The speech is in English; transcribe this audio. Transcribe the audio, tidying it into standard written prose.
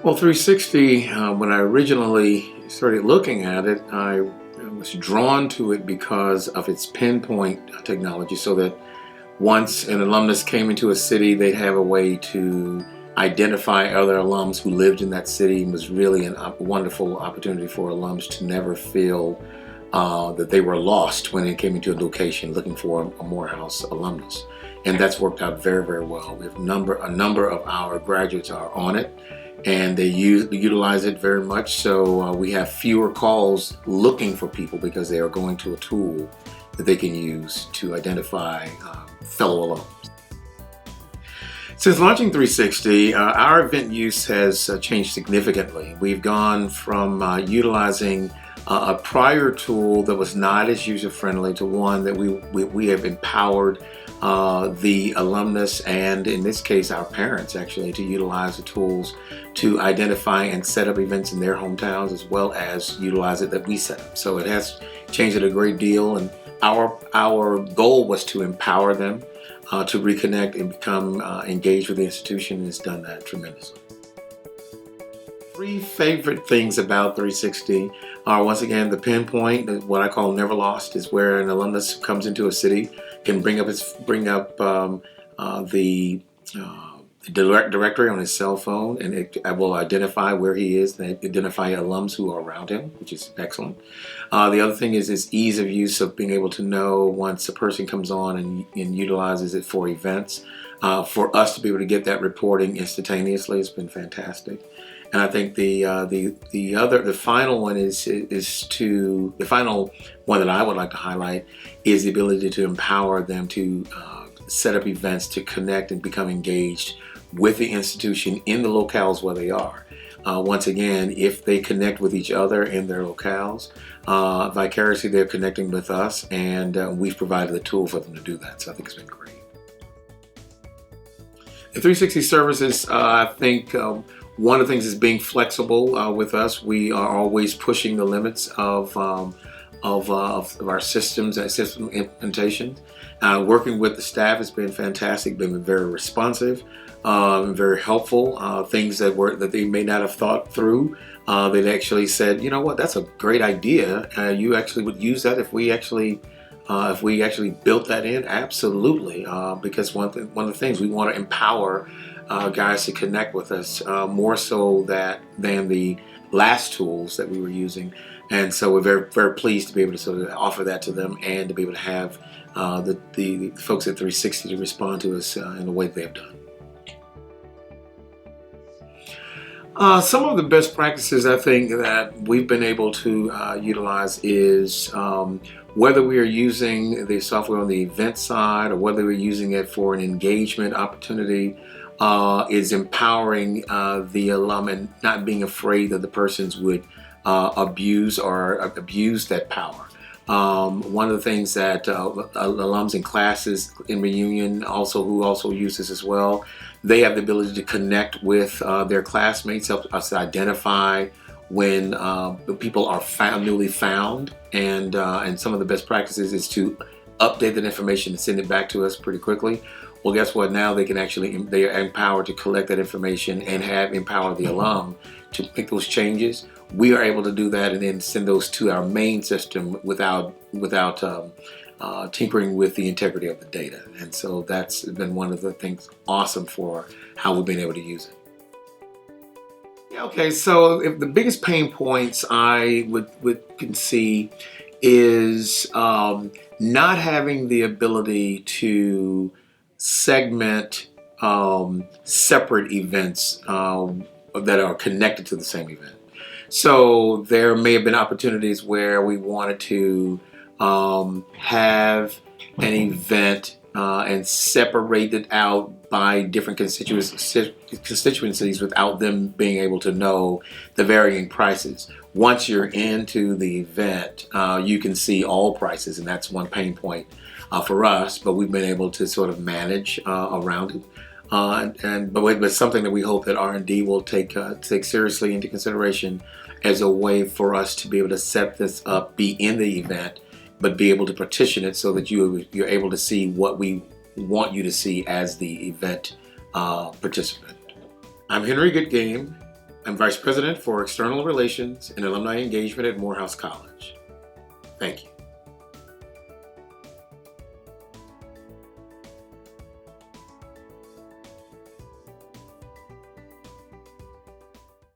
Well, 360, when I originally started looking at it, I was drawn to it because of its pinpoint technology, so that once an alumnus came into a city, they'd have a way to identify other alums who lived in that city. It was really a wonderful opportunity for alums to never feel that they were lost when they came into a location looking for a Morehouse alumnus. And that's worked out very, very well. We have a number of our graduates are on it, and they utilize it very much. So we have fewer calls looking for people because they are going to a tool that they can use to identify fellow alums. Since launching 360, our event use has changed significantly. We've gone from utilizing a prior tool that was not as user-friendly to one that we have empowered the alumnus, and in this case our parents, actually, to utilize the tools to identify and set up events in their hometowns, as well as utilize it that we set up. So it has changed it a great deal, and our goal was to empower them to reconnect and become engaged with the institution, and it's done that tremendously. Three favorite things about 360 are, once again, the pinpoint. What I call never lost is where an alumnus comes into a city can bring up the directory on his cell phone, and it will identify where he is and identify alums who are around him, which is excellent. The other thing is this ease of use of being able to know once a person comes on and utilizes it for events. For us to be able to get that reporting instantaneously has been fantastic. And I think the final one the final one that I would like to highlight is the ability to empower them to set up events, to connect and become engaged with the institution in the locales where they are. Once again, if they connect with each other in their locales, vicariously they're connecting with us, and we've provided the tool for them to do that. So I think it's been great. The 360 services, I think one of the things is being flexible with us. We are always pushing the limits of our systems and system implementations. Working with the staff has been fantastic, been very responsive, very helpful. Things that they may not have thought through. They'd actually said, you know what, that's a great idea. You actually would use that if we actually built that in. Absolutely, because one of the things we want to empower guys to connect with us more so than the last tools that we were using. And so we're very, very pleased to be able to sort of offer that to them, and to be able to have the folks at 360 to respond to us in the way they have done. Some of the best practices I think that we've been able to utilize is whether we are using the software on the event side or whether we're using it for an engagement opportunity, is empowering the alum and not being afraid that the persons would abuse that power. One of the things that alums in classes in reunion who also use this as well, they have the ability to connect with their classmates, help us identify when people are newly found, and some of the best practices is to update that information and send it back to us pretty quickly. Well, guess what? Now they are empowered to collect that information and empower the alum to make those changes. We are able to do that and then send those to our main system without tinkering with the integrity of the data. And so that's been one of the things awesome for how we've been able to use it. Yeah, okay, so if the biggest pain points I can see is not having the ability to segment separate events that are connected to the same event. So there may have been opportunities where we wanted to have an event and separate it out by different constituencies without them being able to know the varying prices. Once you're into the event, you can see all prices, and that's one pain point for us, but we've been able to sort of manage around it. But something that we hope that R&D will take seriously into consideration as a way for us to be able to set this up, be in the event, but be able to partition it so that you're able to see what we want you to see as the event participant. I'm Henry Goodgame, I'm Vice President for External Relations and Alumni Engagement at Morehouse College. Thank you.